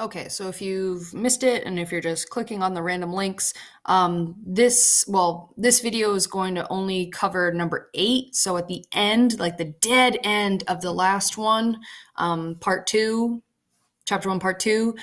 Okay, so if you've missed it and if you're just clicking on the random links, this video is going to only cover number 8. So at the end, like the dead end of the last one, part 2, chapter 1, part 2,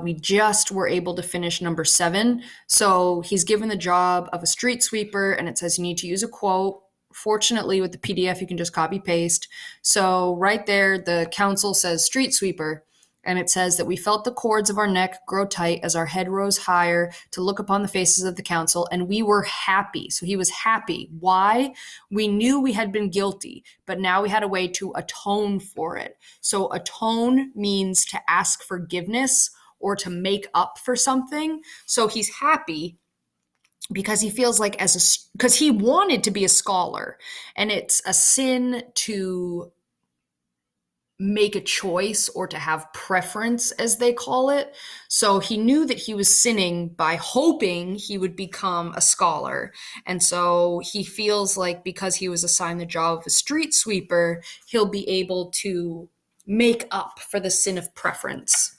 we just were able to finish number 7. So he's given the job of a street sweeper, and it says you need to use a quote. Fortunately, with the PDF, you can just copy paste. So right there, the council says street sweeper, and it says that we felt the cords of our neck grow tight as our head rose higher to look upon the faces of the council, and we were happy. So he was happy. Why? We knew we had been guilty, but now we had a way to atone for it. So atone means to ask forgiveness or to make up for something. So he's happy because he feels like because he wanted to be a scholar, and it's a sin to make a choice or to have preference, as they call it. So he knew that he was sinning by hoping he would become a scholar. And so he feels like because he was assigned the job of a street sweeper, he'll be able to make up for the sin of preference.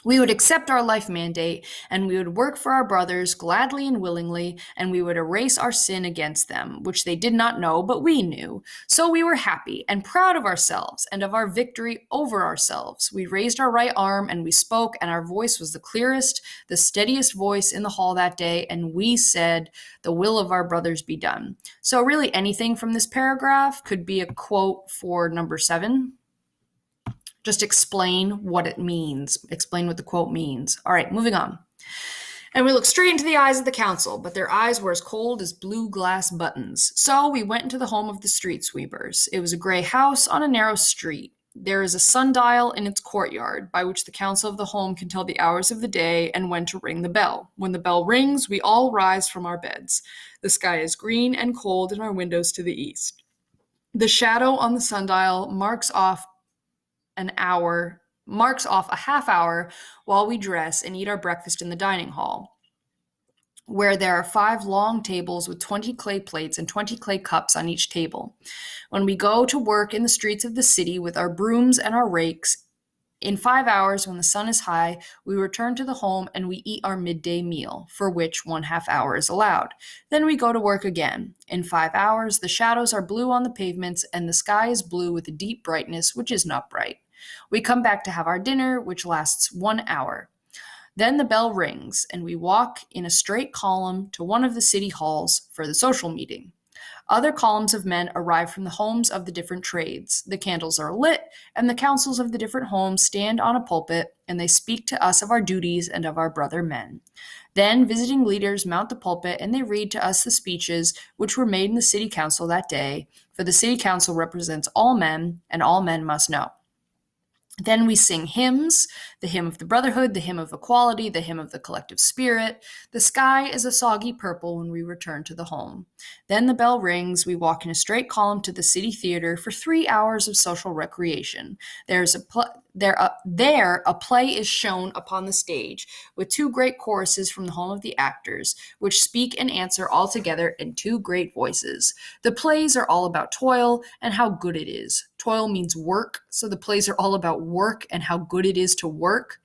We would accept our life mandate, and we would work for our brothers gladly and willingly, and we would erase our sin against them, which they did not know, but we knew. So we were happy and proud of ourselves and of our victory over ourselves. We raised our right arm and we spoke, and our voice was the clearest, the steadiest voice in the hall that day, and we said, "The will of our brothers be done." So really anything from this paragraph could be a quote for number 7. Just explain what it means. Explain what the quote means. All right, moving on. And we looked straight into the eyes of the council, but their eyes were as cold as blue glass buttons. So we went into the home of the street sweepers. It was a gray house on a narrow street. There is a sundial in its courtyard by which the council of the home can tell the hours of the day and when to ring the bell. When the bell rings, we all rise from our beds. The sky is green and cold and our windows to the east. The shadow on the sundial marks off a half hour while we dress and eat our breakfast in the dining hall, where there are 5 long tables with 20 clay plates and 20 clay cups on each table. When we go to work in the streets of the city with our brooms and our rakes, in 5 hours, when the sun is high, we return to the home and we eat our midday meal, for which 1/2 hour is allowed. Then we go to work again. In 5 hours, the shadows are blue on the pavements and the sky is blue with a deep brightness, which is not bright. We come back to have our dinner, which lasts 1 hour. Then the bell rings, and we walk in a straight column to one of the city halls for the social meeting. Other columns of men arrive from the homes of the different trades. The candles are lit, and the councils of the different homes stand on a pulpit, and they speak to us of our duties and of our brother men. Then visiting leaders mount the pulpit, and they read to us the speeches which were made in the city council that day, for the city council represents all men, and all men must know. Then we sing hymns, the hymn of the brotherhood, the hymn of equality, the hymn of the collective spirit. The sky is a soggy purple when we return to the home. Then the bell rings. We walk in a straight column to the city theater for 3 hours of social recreation. There a play is shown upon the stage with 2 great choruses from the home of the actors, which speak and answer all together in 2 great voices. The plays are all about toil and how good it is. Toil means work, so the plays are all about work and how good it is to work.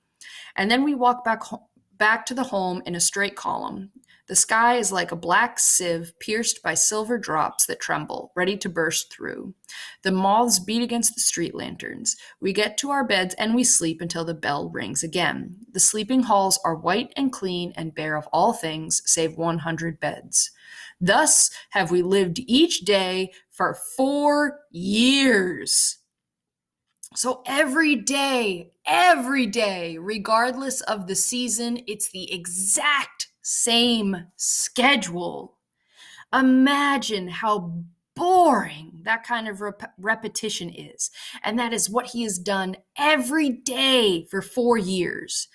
And then we walk back to the home in a straight column. The sky is like a black sieve pierced by silver drops that tremble, ready to burst through. The moths beat against the street lanterns. We get to our beds and we sleep until the bell rings again. The sleeping halls are white and clean and bare of all things save 100 beds. Thus have we lived each day for 4 years. So every day, regardless of the season, it's the exact same schedule. Imagine how boring that kind of repetition is. And that is what he has done every day for 4 years.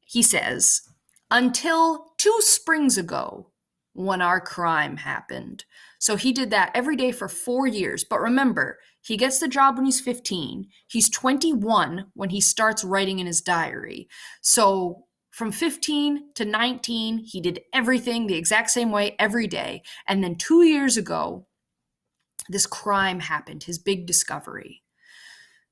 He says, until 2 springs ago, when our crime happened. So he did that every day for 4 years. But remember, he gets the job when he's 15. He's 21 when he starts writing in his diary. So from 15 to 19, he did everything the exact same way every day. And then 2 years ago, this crime happened, his big discovery.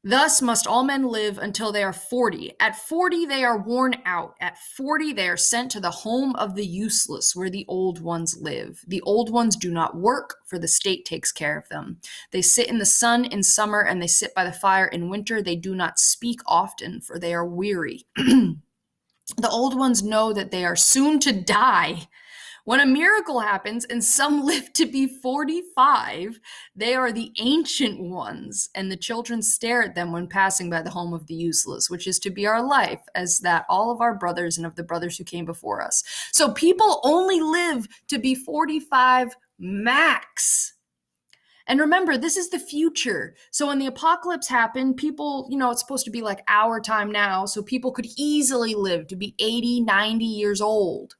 Thus must all men live until they are 40. At 40, they are worn out. At 40, they are sent to the home of the useless, where the old ones live. The old ones do not work, for the state takes care of them. They sit in the sun in summer, and they sit by the fire in winter. They do not speak often, for they are weary. The old ones know that they are soon to die. When a miracle happens and some live to be 45, they are the ancient ones, and the children stare at them when passing by the home of the useless, which is to be our life, as that all of our brothers and of the brothers who came before us. So people only live to be 45 max. And remember, this is the future. So when the apocalypse happened, people, it's supposed to be like our time now, so people could easily live to be 80, 90 years old.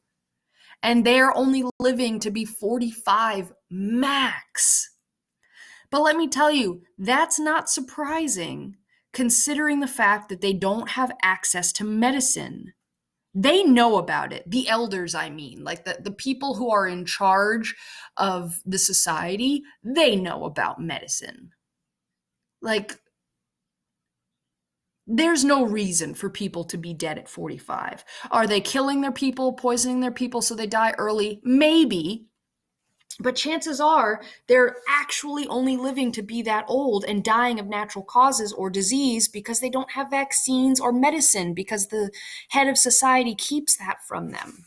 And they're only living to be 45 max. But let me tell you, that's not surprising, considering the fact that they don't have access to medicine. They know about it. The elders, I mean, like the people who are in charge of the society, they know about medicine. Like, there's no reason for people to be dead at 45. Are they killing their people, poisoning their people so they die early? Maybe. But chances are they're actually only living to be that old and dying of natural causes or disease because they don't have vaccines or medicine, because the head of society keeps that from them.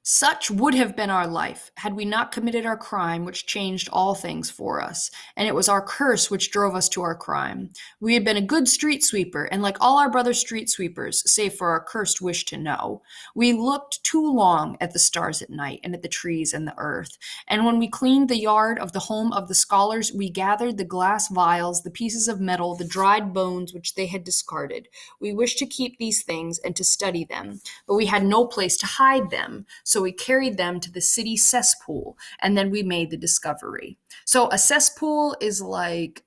Such would have been our life had we not committed our crime, which changed all things for us, and it was our curse which drove us to our crime. We had been a good street sweeper, and like all our brother street sweepers, save for our cursed wish to know, we looked too long at the stars at night and at the trees and the earth. And when we cleaned the yard of the home of the scholars, we gathered the glass vials, the pieces of metal, the dried bones which they had discarded. We wished to keep these things and to study them, but we had no place to hide them. So we carried them to the city cesspool, and then we made the discovery. So a cesspool is like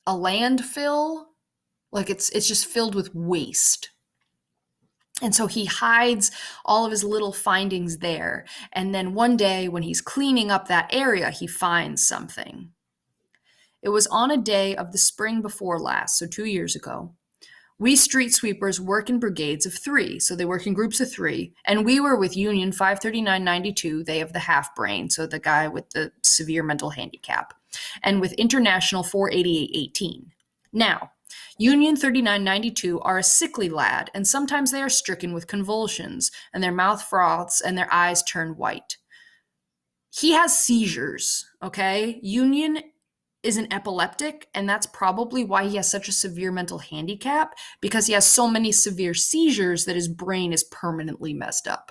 a landfill, like it's just filled with waste. And so he hides all of his little findings there. And then one day when he's cleaning up that area, he finds something. It was on a day of the spring before last, so 2 years ago. We street sweepers work in brigades of 3, so they work in groups of 3, and we were with Union 53992, they have the half brain, so the guy with the severe mental handicap, and with International 48818. Now, Union 3992 are a sickly lad, and sometimes they are stricken with convulsions, and their mouth froths, and their eyes turn white. He has seizures, okay? Union is an epileptic, and that's probably why he has such a severe mental handicap, because he has so many severe seizures that his brain is permanently messed up.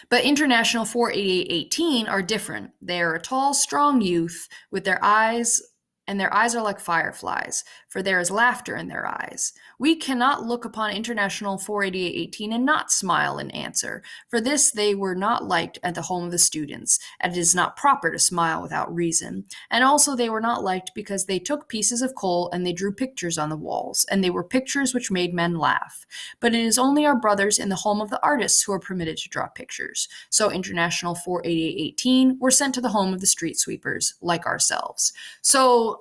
But International 48818 are different. They are a tall, strong youth with their eyes, and their eyes are like fireflies, for there is laughter in their eyes. We cannot look upon International 48818 and not smile in answer. For this they were not liked at the home of the students, and it is not proper to smile without reason. And also they were not liked because they took pieces of coal and they drew pictures on the walls, and they were pictures which made men laugh. But it is only our brothers in the home of the artists who are permitted to draw pictures. So International 48818 were sent to the home of the street sweepers, like ourselves. So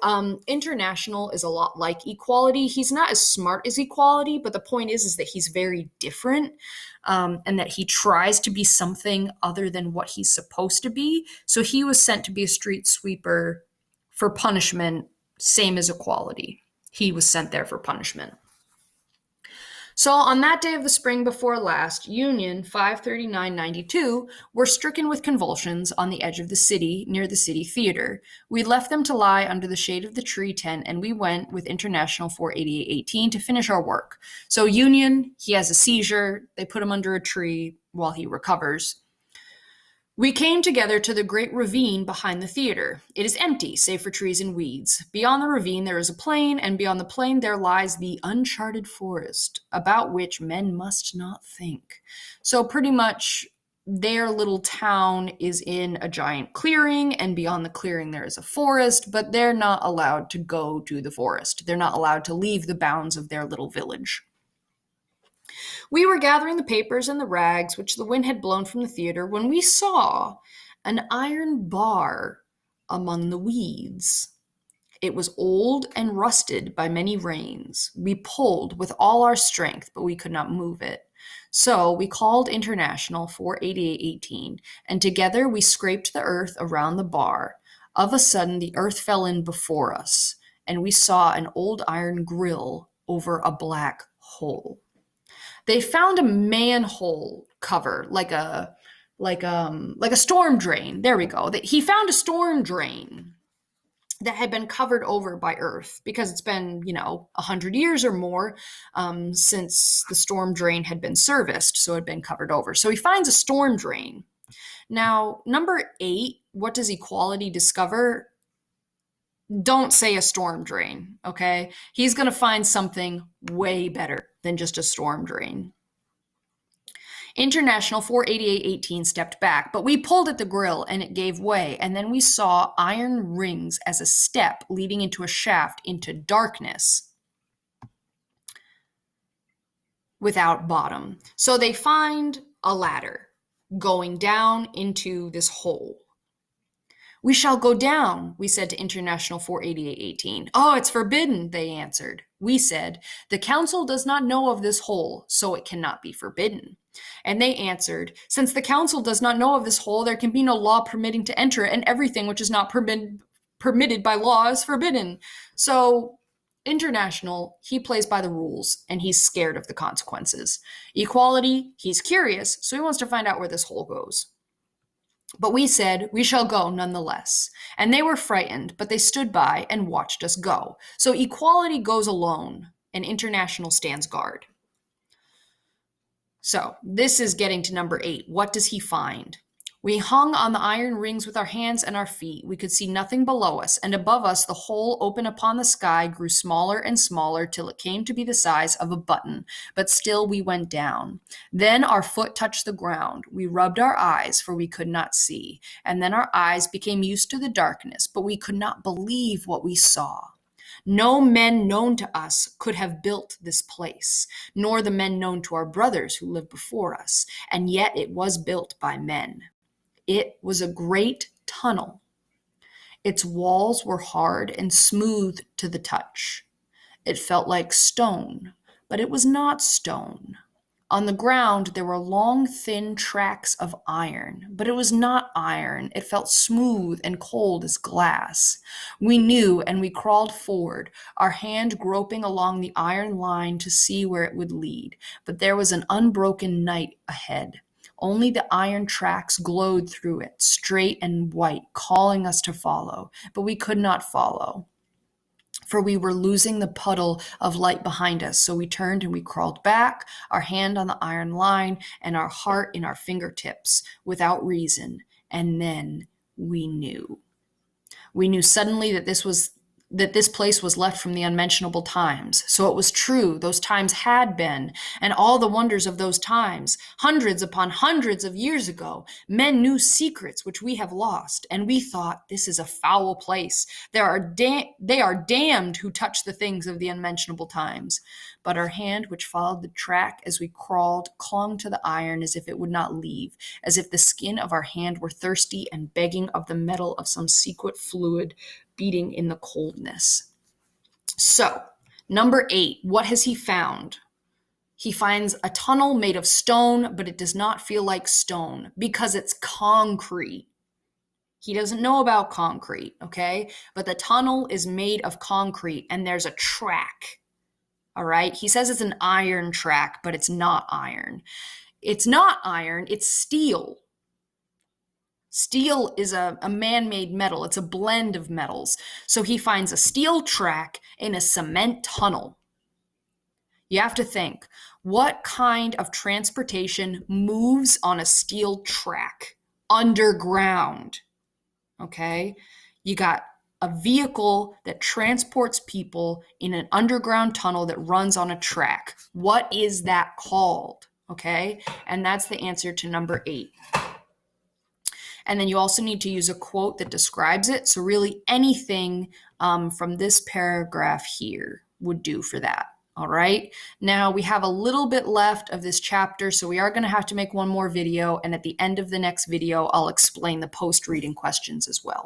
International is a lot like Equality. He's not as smart as Equality, but the point is that he's very different, and that he tries to be something other than what he's supposed to be. So he was sent to be a street sweeper for punishment, same as Equality. He was sent there for punishment. So on that day of the spring before last, Union 53992 were stricken with convulsions on the edge of the city, near the city theater. We left them to lie under the shade of the tree tent, and we went with International 48818 to finish our work. So Union, he has a seizure. They put him under a tree while he recovers. We came together to the great ravine behind the theater. It is empty, save for trees and weeds. Beyond the ravine there is a plain, and beyond the plain there lies the uncharted forest, about which men must not think. So pretty much their little town is in a giant clearing, and beyond the clearing there is a forest, but they're not allowed to go to the forest. They're not allowed to leave the bounds of their little village. We were gathering the papers and the rags which the wind had blown from the theater when we saw an iron bar among the weeds. It was old and rusted by many rains. We pulled with all our strength, but we could not move it. So we called International 48818, and together we scraped the earth around the bar. Of a sudden, the earth fell in before us, and we saw an old iron grill over a black hole. They found a manhole cover, like a storm drain. There we go. He found a storm drain that had been covered over by earth because it's been, 100 years or more since the storm drain had been serviced, so it had been covered over. So he finds a storm drain. Now, number 8, what does equality discover? Don't say a storm drain, okay? He's going to find something way better than just a storm drain. International 48818 stepped back, but we pulled at the grill and it gave way, and then we saw iron rings as a step leading into a shaft into darkness without bottom. So they find a ladder going down into this hole. We shall go down, we said to International 48818. Oh, it's forbidden, they answered. We said, the council does not know of this hole, so it cannot be forbidden. And they answered, since the council does not know of this hole, there can be no law permitting to enter it, and everything which is not permitted by law is forbidden. So International, he plays by the rules, and he's scared of the consequences. Equality, he's curious, so he wants to find out where this hole goes. But we said, we shall go nonetheless. And they were frightened, but they stood by and watched us go. So equality goes alone, and International stands guard. So this is getting to number 8. What does he find? We hung on the iron rings with our hands and our feet. We could see nothing below us, and above us the hole open upon the sky grew smaller and smaller till it came to be the size of a button, but still we went down. Then our foot touched the ground. We rubbed our eyes, for we could not see, and then our eyes became used to the darkness, but we could not believe what we saw. No men known to us could have built this place, nor the men known to our brothers who lived before us, and yet it was built by men. It was a great tunnel. Its walls were hard and smooth to the touch. It felt like stone, but it was not stone. On the ground, there were long, thin tracks of iron, but it was not iron. It felt smooth and cold as glass. We knew, and we crawled forward, our hand groping along the iron line to see where it would lead. But there was an unbroken night ahead. Only the iron tracks glowed through it, straight and white, calling us to follow. But we could not follow, for we were losing the puddle of light behind us. So we turned and we crawled back, our hand on the iron line and our heart in our fingertips, without reason. And then we knew. We knew suddenly that this place was left from the unmentionable times. So it was true, those times had been, and all the wonders of those times, hundreds upon hundreds of years ago, men knew secrets which we have lost, and we thought, this is a foul place. They are damned who touch the things of the unmentionable times. But our hand, which followed the track as we crawled, clung to the iron as if it would not leave, as if the skin of our hand were thirsty and begging of the metal of some secret fluid beating in the coldness. So, number 8, what has he found? He finds a tunnel made of stone, but it does not feel like stone because it's concrete. He doesn't know about concrete, okay? But the tunnel is made of concrete and there's a track, all right? He says it's an iron track, but it's not iron. It's not iron, it's steel. Steel is a man-made metal. It's a blend of metals. So he finds a steel track in a cement tunnel. You have to think, what kind of transportation moves on a steel track underground? Okay? You got a vehicle that transports people in an underground tunnel that runs on a track. What is that called? Okay? And that's the answer to number 8. And then you also need to use a quote that describes it. So really anything from this paragraph here would do for that. All right. Now we have a little bit left of this chapter, so we are going to have to make one more video. And at the end of the next video, I'll explain the post-reading questions as well.